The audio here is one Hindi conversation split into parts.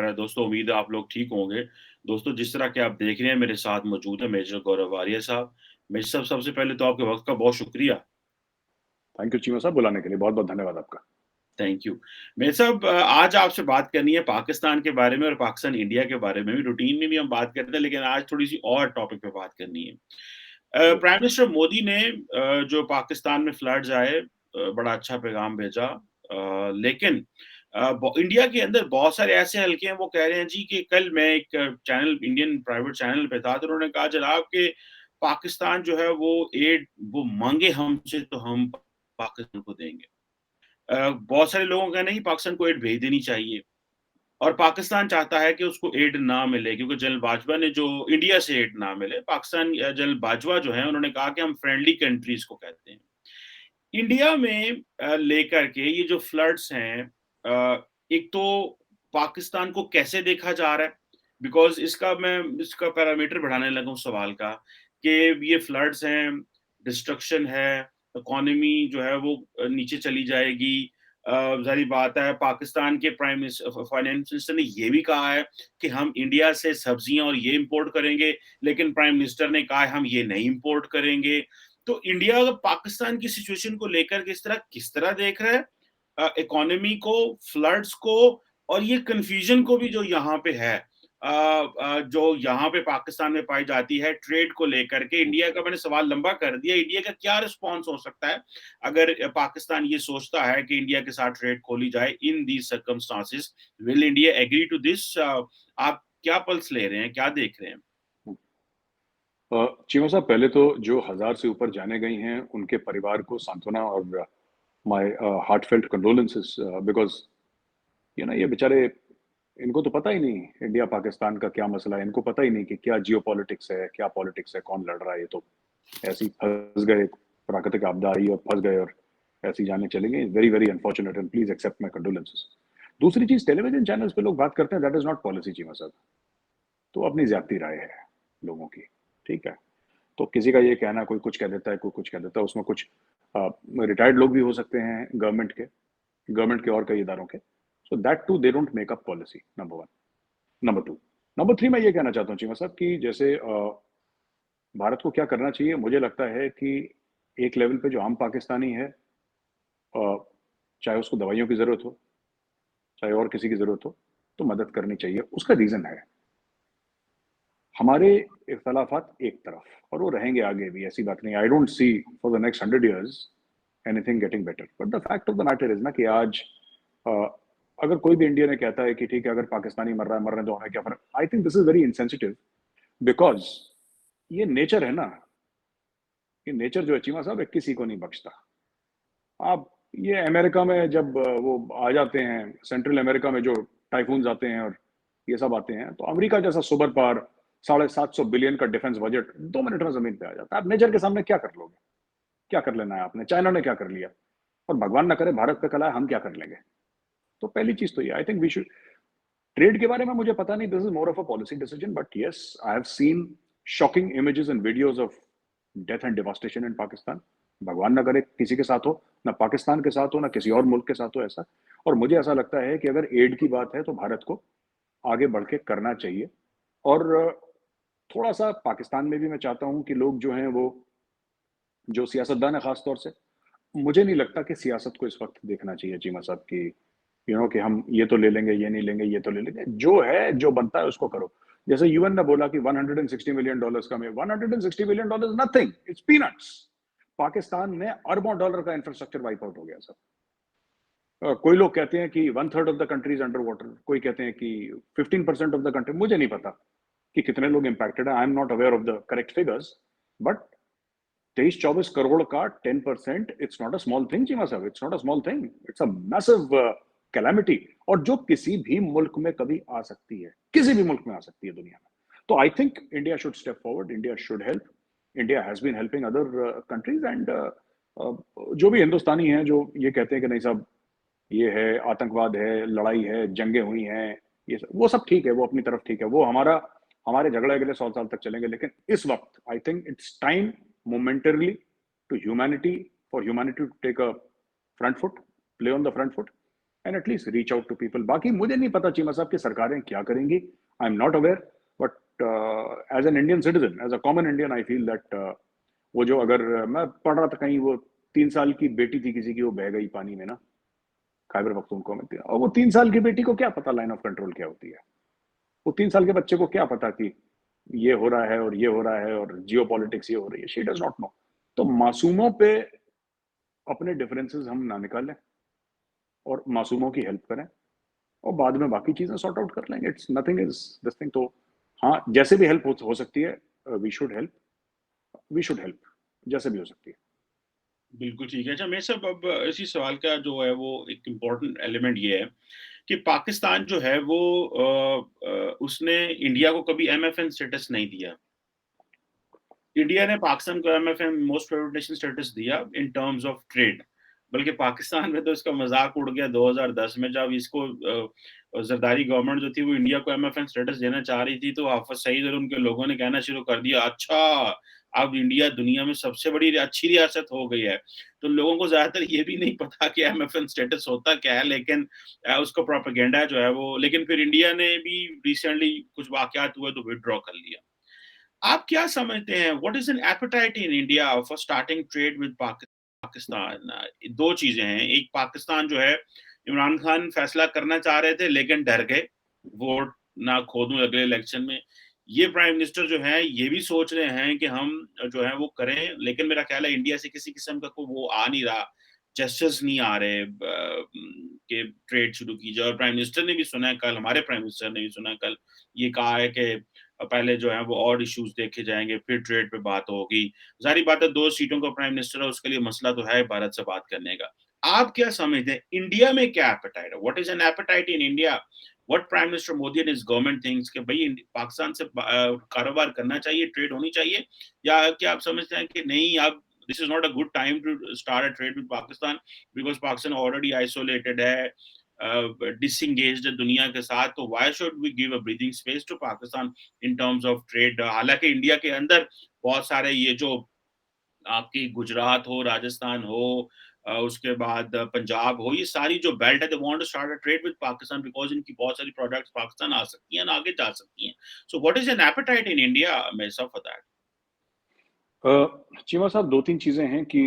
दोस्तों, उम्मीद है आप लोग ठीक होंगे। दोस्तों, जिस तरह के आप देख रहे हैं मेरे साथ मौजूद है मेजर गौरव आर्य साहब। मेजर साहब, सबसे पहले तो आपके वक़्त का बहुत शुक्रिया। थैंक यू चीमा साहब, बुलाने के लिए बहुत बहुत धन्यवाद आपका। Thank you. मेजर साहब, आज आपसे बात करनी है पाकिस्तान के बारे में और पाकिस्तान इंडिया के बारे में भी। रूटीन में भी हम बात करते हैं, लेकिन आज थोड़ी-सी और टॉपिक पे बात करनी है। जी। प्राइम मिनिस्टर मोदी ने जो पाकिस्तान में फ्लड्स आए, बड़ा अच्छा पैगाम भेजा। लेकिन इंडिया के अंदर बहुत सारे ऐसे हलके हैं, वो कह रहे हैं जी कि कल मैं एक चैनल, इंडियन प्राइवेट चैनल पे था, तो उन्होंने कहा जनाब कि पाकिस्तान जो है वो एड वो मांगे हमसे तो हम पाकिस्तान को देंगे। बहुत सारे लोगों का नहीं, पाकिस्तान को एड भेज देनी चाहिए और पाकिस्तान चाहता है कि उसको एड ना मिले, क्योंकि जनरल बाजवा ने जो इंडिया से एड ना मिले, पाकिस्तान जनरल बाजवा जो है उन्होंने कहा कि हम फ्रेंडली कंट्रीज को कहते हैं। इंडिया में लेकर के ये जो फ्लड्स हैं, एक तो पाकिस्तान को कैसे देखा जा रहा है, बिकॉज इसका पैरामीटर बढ़ाने लगा हूँ सवाल का कि ये फ्लड्स हैं, डिस्ट्रक्शन है, इकोनॉमी जो है वो नीचे चली जाएगी। जाहिर बात है, पाकिस्तान के प्राइम मिनिस्टर, फाइनेंस मिनिस्टर ने ये भी कहा है कि हम इंडिया से सब्जियां और ये इंपोर्ट करेंगे, लेकिन प्राइम मिनिस्टर ने कहा है हम ये नहीं इंपोर्ट करेंगे। तो इंडिया पाकिस्तान की सिचुएशन को लेकर किस तरह देख रहा है, इकोनॉमी को, फ्लड्स को, और ये कंफ्यूजन को भी जो यहाँ पे है, जो यहाँ पे पाकिस्तान में पाई जाती है ट्रेड को लेकर के। इंडिया का, मैंने सवाल लंबा कर दिया, इंडिया का क्या रिस्पॉन्स हो सकता है अगर पाकिस्तान ये सोचता है कि इंडिया के साथ ट्रेड खोली जाए in these circumstances? Will India agree to this? आप क्या पल्स ले रहे हैं, क्या देख रहे हैं? चीमा साहब, पहले तो जो 1000 से ऊपर जाने गई हैं उनके परिवार को सांत्वना और माय हार्टफेल्ट कंडोलेंसेस, बिकॉज ये बेचारे, इनको तो पता ही नहीं इंडिया पाकिस्तान का क्या मसला है। इनको पता ही नहीं कि क्या जियो पॉलिटिक्स है, क्या पॉलिटिक्स है, कौन लड़ रहा है। ये तो ऐसे ही फंस गए, प्राकृतिक आपदा आई और फंस गए और ऐसी जाने चले गए। Very very unfortunate and please accept my condolences. दूसरी चीज, टेलीविजन चैनल्स पे लोग बात करते हैं, that is not policy Cheema साहब। तो अपनी ज्यादा राय है लोगों की, ठीक है। तो किसी का ये कहना, कोई कुछ कह देता है, कोई कुछ कह देता है, उसमें कुछ रिटायर्ड लोग भी हो सकते हैं गवर्नमेंट के और कई इदारों के। So that to they don't make up policy, number one. Number two, number three, मैं ये कहना चाहता हूँ चीमा साहब कि जैसे भारत को क्या करना चाहिए। मुझे लगता है कि एक लेवल पे जो आम पाकिस्तानी है, चाहे उसको दवाइयों की जरूरत हो, चाहे और किसी की जरूरत हो, तो मदद करनी चाहिए। उसका रीजन है, हमारे इख्तलाफात एक तरफ और वो रहेंगे आगे भी, ऐसी बात नहीं। I don't see for the next 100 years anything getting better, but the fact of the matter is ना कि आज अ, अगर कोई भी इंडिया ने कहता है कि ठीक है, अगर पाकिस्तानी मर रहा है, मरने दो, हमें क्या फर्क। I think this is very insensitive, because ये नेचर है ना। ये नेचर जो है चीमा साहब, किसी को नहीं बख्शता। आप ये अमेरिका में जब वो आ जाते हैं, सेंट्रल अमेरिका में जो टाइफून्स आते हैं और ये सब आते हैं, तो अमेरिका जैसा सुपर पावर, 750 बिलियन का डिफेंस बजट 2 मिनट में जमीन पे आ जाता है। आप नेचर के सामने क्या कर लोगे? क्या कर लेना है आपने? चाइना ने क्या कर लिया? और भगवान ना करे भारत पे कला है, हम क्या कर लेंगे? तो पहली चीज तो ये, I think we should. Trade के बारे में मुझे पता नहीं, this is more of a policy decision, but yes, I have seen shocking images and videos of death and devastation in Pakistan. भगवान ना करे किसी के साथ हो, ना पाकिस्तान के साथ हो, ना किसी और मुल्क के साथ हो ऐसा। और मुझे ऐसा लगता है कि अगर एड की बात है तो भारत को आगे बढ़ के करना चाहिए। और थोड़ा सा पाकिस्तान में भी मैं चाहता हूं कि लोग जो हैं वो, जो सियासतदान है खास तौर से, मुझे नहीं लगता कि सियासत को इस वक्त देखना चाहिए चीमा साहब की, कि हम ये तो ले लेंगे, ये नहीं लेंगे, ये तो ले लेंगे। जो है, जो बनता है उसको करो। जैसे यूएन ने बोला कि $160 मिलियन का में, $160 million nothing, it's peanuts. Pakistan में अरबों डॉलर का इंफ्रास्ट्रक्चर वाइप आउट हो गया सर। कोई लोग कहते हैं कि 1/3 of the country is under water, कोई कहते हैं कि 15% ऑफ द कंट्री। मुझे नहीं पता कि कितने लोग इंपैक्टेड है, I am not aware of the correct figures, but 23-24 crore का 10%, it's not a small thing Cheema sahab, it's not a small thing, it's a massive calamity. और जो किसी भी मुल्क में कभी आ सकती है, किसी भी मुल्क में आ सकती है दुनिया में। तो I think India should step forward, India should help. India has been helping other countries and जो भी हिंदुस्तानी हैं जो ये कहते हैं कि नहीं साहब, ये है आतंकवाद है, लड़ाई है, जंगें हुई हैं, ये सब, वो सब ठीक है, वो अपनी तरफ ठीक है, वो हमारे झगड़े अगले 100 साल तक चलेंगे। लेकिन इस वक्त I think it's time momentarily to humanity, for humanity to take a front foot, play on the front foot, and at least reach out to people. बाकी मुझे नहीं पता चीमा साहब की सरकारें क्या करेंगी, I am not aware, but as an Indian citizen, as a common Indian, I feel that वो जो, अगर मैं पढ़ रहा था कहीं, वो 3 साल की बेटी थी किसी की, वो बह गई पानी में ना, खैबर पख्तूनख्वा में थी, और वो 3 साल की बेटी को क्या पता लाइन ऑफ कंट्रोल क्या होती है, वो 3 साल के बच्चे को क्या पता कि ये हो रहा है और ये हो रहा है और जियो पॉलिटिक्स ये हो रही है, शी डज नॉट नो। तो मासूमों पे अपने डिफरेंसेस हम ना निकालें और मासूमों की हेल्प करें, और बाद में बाकी चीजें सॉर्ट आउट कर लेंगे। It's nothing is this thing. तो हाँ, जैसे भी हेल्प हो सकती है, we should help, we should help जैसे भी हो सकती है। बिल्कुल ठीक है। अच्छा, मेरे साहब अब इसी सवाल का जो है वो एक इम्पोर्टेंट एलिमेंट ये है कि पाकिस्तान जो है वो उसने इंडिया को कभी एमएफएन स्टेटस नहीं दिया। इंडिया ने पाकिस्तान को MFN most favourite nation status दिया इन टर्म्स ऑफ ट्रेड। बल्कि पाकिस्तान में तो इसका मजाक उड़ गया 2010 में, जब इसको जरदारी गवर्नमेंट जो थी वो इंडिया को एमएफएन स्टेटस देना चाह रही थी, तो हाफिज सईद और उनके लोगों ने कहना शुरू कर दिया, अच्छा अब इंडिया दुनिया में सबसे बड़ी अच्छी रियासत हो गई है। तो लोगों को ज्यादातर ये भी नहीं पता कि एमएफएन स्टेटस होता क्या है, लेकिन उसका प्रोपेगेंडा जो है वो, लेकिन फिर इंडिया ने भी रिसेंटली कुछ वाकयात हुए तो विदड्रॉ कर लिया। आप क्या समझते हैं, what is an appetite in India for starting trade with Pakistan? दो चीजें हैं, एक पाकिस्तान जो है, इमरान खान फैसला करना चाह रहे थे लेकिन डर गए, वोट ना खो दूं अगले इलेक्शन में। ये प्राइम मिनिस्टर जो है ये भी सोच रहे हैं कि हम जो है वो करें, लेकिन मेरा ख्याल है इंडिया से किसी किस्म का कोई वो आ नहीं रहा, जेस्चर्स नहीं आ रहे कि ट्रेड शुरू की जाए। और प्राइम मिनिस्टर ने भी सुना है कल, हमारे प्राइम मिनिस्टर ने भी सुना है कल, ये कहा है कि पहले जो है वो और इश्यूज देखे जाएंगे फिर ट्रेड पे बात होगी। जाहिर बात है 2 सीटों का प्राइम मिनिस्टर है, उसके लिए मसला तो है भारत से बात करने का। आप क्या समझते हैं इंडिया में क्या एपेटाइट है, what is an appetite in India, what prime minister Modi and his government thinks कि भाई पाकिस्तान से कारोबार करना चाहिए, ट्रेड होनी चाहिए, या क्या आप समझते हैं कि नहीं, अब this is not a good time to start a trade with Pakistan because Pakistan already isolated है, डिसंगेज्ड है दुनिया के साथ, तो why should we give a breathing space to Pakistan in terms of trade? हालांकि इंडिया के अंदर बहुत सारे ये जो आपकी गुजरात हो, राजस्थान हो, उसके बाद पंजाब हो, ये सारी जो बेल्ट है, they want to start a trade with Pakistan because इनकी बहुत सारी प्रोडक्ट्स पाकिस्तान आ सकती हैं, आगे जा सकती हैं। So what is an appetite in India major for that? Cheema साहब, 2-3 चीजें हैं कि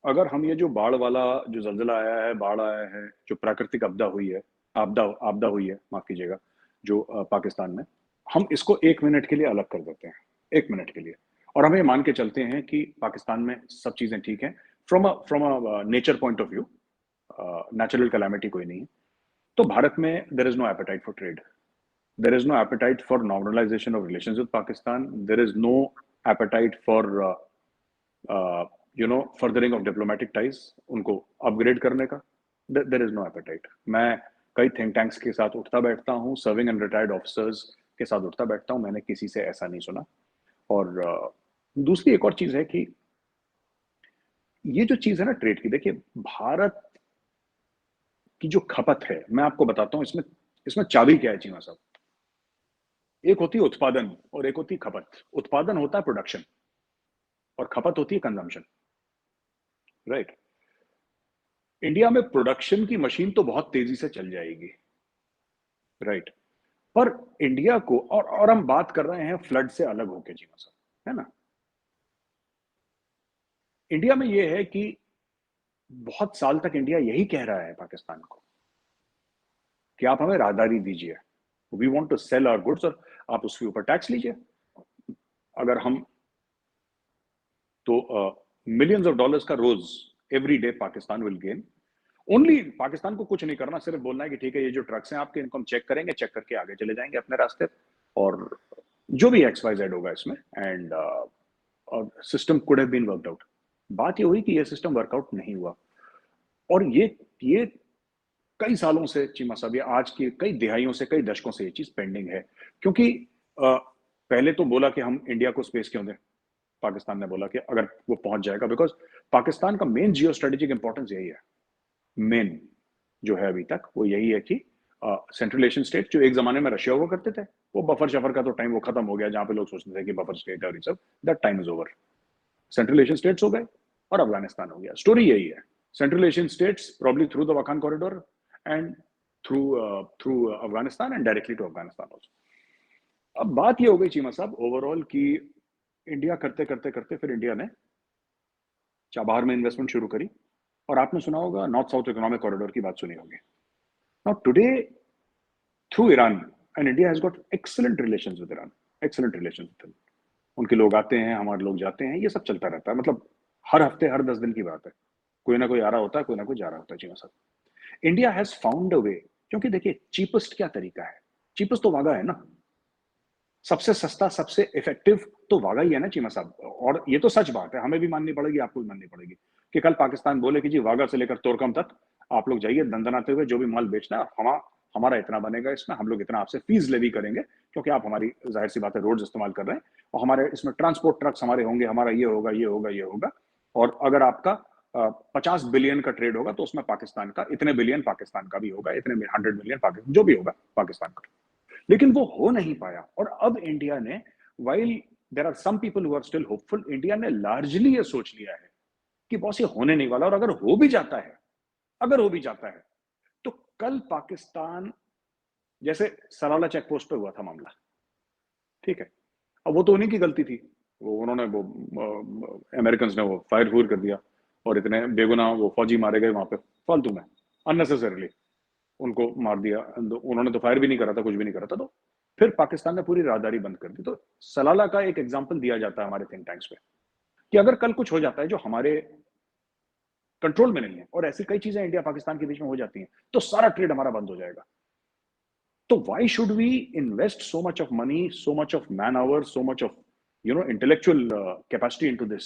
अगर हम ये जो बाढ़ वाला जो ज़लज़ला आया है, बाढ़ आया है, जो प्राकृतिक आपदा हुई है, आपदा आपदा हुई है, माफ़ कीजिएगा, जो पाकिस्तान में, हम इसको 1 मिनट के लिए अलग कर देते हैं, 1 मिनट के लिए, और हम ये मान के चलते हैं कि पाकिस्तान में सब चीज़ें ठीक हैं, from a nature point of view, natural calamity कोई नहीं है, तो भारत में there is no appetite for trade, there is no appetite for normalisation of relations with Pakistan, there is no appetite for furthering of diplomatic ties, उनको अपग्रेड करने का, देयर इज नो एपेटाइट। मैं कई थिंक टैंक्स के साथ उठता बैठता हूँ, सर्विंग एंड रिटायर्ड ऑफिसर्स के साथ उठता बैठता हूँ, मैंने किसी से ऐसा नहीं सुना। और दूसरी एक और चीज है कि ये जो चीज है ना ट्रेड की, देखिए भारत की जो खपत है, मैं आपको बताता हूँ इसमें इसमें चाबी क्या है चीमा साहब। एक होती है उत्पादन और एक होती है खपत। उत्पादन होता है प्रोडक्शन और खपत होती है कंजम्पशन, राइट। इंडिया में प्रोडक्शन की मशीन तो बहुत तेजी से चल जाएगी, राइट, पर इंडिया को, और हम बात कर रहे हैं फ्लड से अलग होके जीवन साहब, है ना। इंडिया में यह है कि बहुत साल तक इंडिया यही कह रहा है पाकिस्तान को कि आप हमें राहदारी दीजिए, we want to sell our goods, और आप उसके ऊपर टैक्स लीजिए। अगर हम तो मिलियंस ऑफ डॉलर्स का रोज every day Pakistan will gain. Only Pakistan को कुछ नहीं करना, सिर्फ बोलना है कि ठीक है ये जो ट्रक्स हैं आपके, इनको हम चेक करेंगे, चेक करके आगे चले जाएंगे अपने रास्ते, और जो भी XYZ होगा इसमें, and system could have been worked out. बात ये हुई कि ये सिस्टम वर्कआउट नहीं हुआ, और ये कई सालों से चीमा साहब, ये आज की कई दिहाइयों से, कई दशकों से ये चीज पेंडिंग है। क्योंकि पहले तो बोला कि हम इंडिया को स्पेस क्यों दें, पाकिस्तान ने बोला कि अगर वो पहुंच जाएगा, बिकॉज पाकिस्तान का मेन जियो स्ट्रेटेजिक इंपॉर्टेंस यही है, मेन जो है अभी तक वो यही है कि सेंट्रल एशियन स्टेट जो एक जमाने में रशिया हुआ करते थे, वो बफर शफर का तो टाइम वो खत्म हो गया, जहां पे लोग सोचते थे कि बफर स्टेट और ये सब, that time is over. Central Asian states हो गए और अफगानिस्तान हो गया, स्टोरी यही है। Central Asian states, probably through the Wakhan corridor and through Afghanistan and directly to Afghanistan also. अब बात ये हो गई चीमा साहब ओवरऑल कि इंडिया करते करते करते फिर इंडिया ने चाबहार में इन्वेस्टमेंट शुरू करी और आपने सुना होगा नॉर्थ साउथ इकोनॉमिक कॉरिडोर की बात सुनी होगी. Now today through Iran and India has got excellent relations with Iran, excellent relations with them. उनके लोग आते हैं, हमारे लोग जाते हैं, ये सब चलता रहता है. मतलब हर हफ्ते हर 10 दिन की बात है, कोई ना कोई आ रहा होता है, कोई ना कोई जा रहा होता है. चीमा साहब, इंडिया हैज फाउंड अ वे, क्योंकि देखिए चीपेस्ट क्या तरीका है, चीपेस्ट तो वागा है ना, सबसे सस्ता सबसे इफेक्टिव तो वागा ही है ना चीमा साहब. और ये तो सच बात है, हमें भी माननी पड़ेगी, आपको भी माननी पड़ेगी कि कल पाकिस्तान बोले कि जी वागा से लेकर तोरकम तक आप लोग जाइए दंदनाते हुए, जो भी माल बेचना है हमारा इतना बनेगा, इसमें हम लोग इतना आपसे फीस लेवी करेंगे, क्योंकि आप हमारी जाहिर सी बात है रोड्स इस्तेमाल कर रहे हैं और हमारे इसमें ट्रांसपोर्ट ट्रक्स हमारे होंगे, हमारा ये होगा ये होगा ये होगा. और अगर आपका 50 बिलियन का ट्रेड होगा तो उसमें पाकिस्तान का इतने बिलियन पाकिस्तान का भी होगा, इतने 100 मिलियन पाकिस्तान जो भी होगा पाकिस्तान का. लेकिन वो हो नहीं पाया. और अब इंडिया ने, while there are some people who are still hopeful, India ने लार्जली ये सोच लिया है कि बॉस ये होने नहीं वाला. और अगर हो भी जाता है, अगर हो भी जाता है तो कल पाकिस्तान, जैसे सलाला चेक पोस्ट पे हुआ था मामला, ठीक है, अब वो तो उन्हीं की गलती थी, वो उन्होंने वो अमेरिकन ने वो फायर फूर कर दिया और इतने बेगुनाह वो फौजी मारे गए वहां पे फालतू में, अननेसेसरीली उनको मार दिया. उन्होंने तो फायर भी नहीं करा था, कुछ भी नहीं करा था. तो फिर पाकिस्तान ने पूरी राहदारी बंद कर दी. तो सलाला का एक एग्जांपल दिया जाता है हमारे थिंक टैंक्स पे कि अगर कल कुछ हो जाता है जो हमारे कंट्रोल में नहीं है, और ऐसी कई चीजें इंडिया पाकिस्तान के बीच में हो जाती हैं, तो सारा ट्रेड हमारा बंद हो जाएगा. तो why should we invest so much of money, so much of man hour, so much of intellectual capacity into this,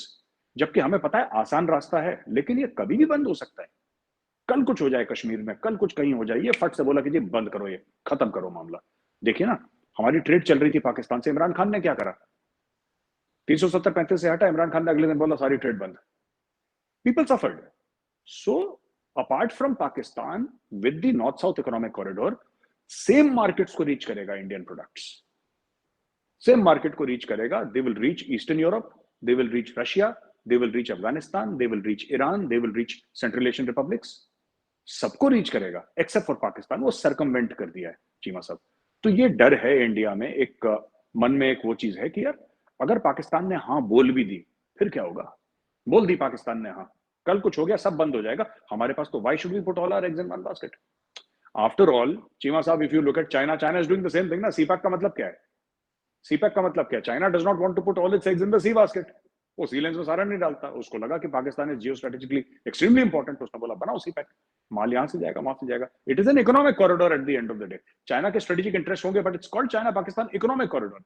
जबकि हमें पता है आसान रास्ता है, लेकिन ये कभी भी बंद हो सकता है. कल कुछ हो जाए कश्मीर में, कल कुछ कहीं हो जाए, ये फट से बोला कि जी बंद करो, ये खत्म करो मामला. देखिए ना, हमारी ट्रेड चल रही थी पाकिस्तान से, इमरान खान ने क्या करा, 370-35 से हटा, इमरान खान ने अगले दिन बोला सारी ट्रेड बंद. People suffered. So apart from Pakistan, with the north south economic corridor, same markets को रीच करेगा इंडियन प्रोडक्ट्स, सेम मार्केट को रीच करेगा. They will reach eastern Europe, they will reach Russia, they will reach Afghanistan, they will reach Iran, they will reach central Asian republics, सबको रीच करेगा एक्सेप्ट फॉर पाकिस्तान. वो सरकमवेंट कर दिया है चीमा साहब. तो ये डर है इंडिया में, एक मन में एक वो चीज है कि यार अगर पाकिस्तान ने हाँ बोल भी दी, फिर क्या होगा. बोल दी पाकिस्तान ने हाँ, कल कुछ हो गया सब बंद हो जाएगा हमारे पास, तो why should we put all our eggs in one basket. After all Cheema sahab, if you look at China, China is doing the same thing ना. सीपैक का मतलब क्या है, सीपैक का मतलब क्या है, China does not want to put all its eggs in the sea basket. वो सी लेंस में सारा नहीं डालता, उसको लगा कि Pakistan is Jio strategically extremely important, उसने बोला बनाओ सीपैक, माल यहां से जाएगा वहां से जाएगा. It is an economic corridor at the end of the day. China के स्ट्रेटेजिक इंटरेस्ट होंगे, but it's called China Pakistan economic corridor.